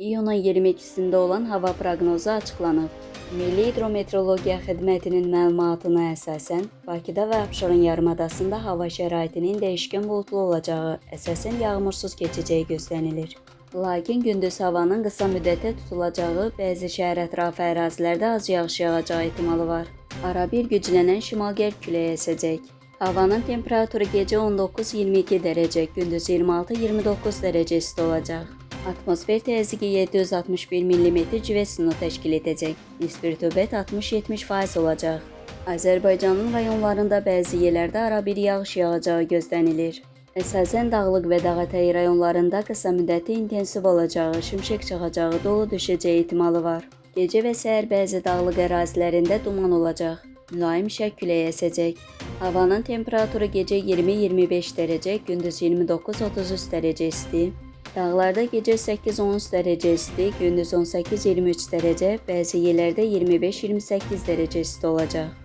İyunun 22'sinde olan hava proqnozu açıqlanıb. Milli Hidrometeorologiya Xidmətinin məlumatına əsasən, Bakıda və Abşeron yarımadasında hava şəraitinin dəyişkən buludlu olacağı, əsasən yağmursuz keçəcəyi gözlənilir. Lakin gündüz havanın qısa müddətə tutulacağı, bəzi şəhər ətrafı ərazilərdə az yağış yağacağı ehtimalı var. Arabir güclənən şimal-qərb küləyi əsəcək. Havanın temperaturu gecə 19-22 dərəcə, gündüz 26-29 dərəcə isti olacaq. Atmosfer təzyiqi 761 mm civə sütunu təşkil edəcək. Nisbi rütubət 60-70% olacaq. Azərbaycanın rayonlarında bəzi yerlərdə arabir yağış yağacağı gözlənilir. Əsasən dağlıq və dağətəyi rayonlarında qısa müddətli intensiv olacağı, şimşək çaxacağı, dolu düşəcəyi ehtimalı var. Gecə və səhər bəzi dağlıq ərazilərində duman olacaq. Mülayim şərq küləyi əsəcək. Havanın temperaturu gecə 20-25 dərəcə, gündüz 29-33 dərəcə isti. Dağlarda gecə 8-13 dərəcə isti, gündüz 18-23 dərəcə, bəzi yerlərdə 25-28 dərəcə isti olacaq.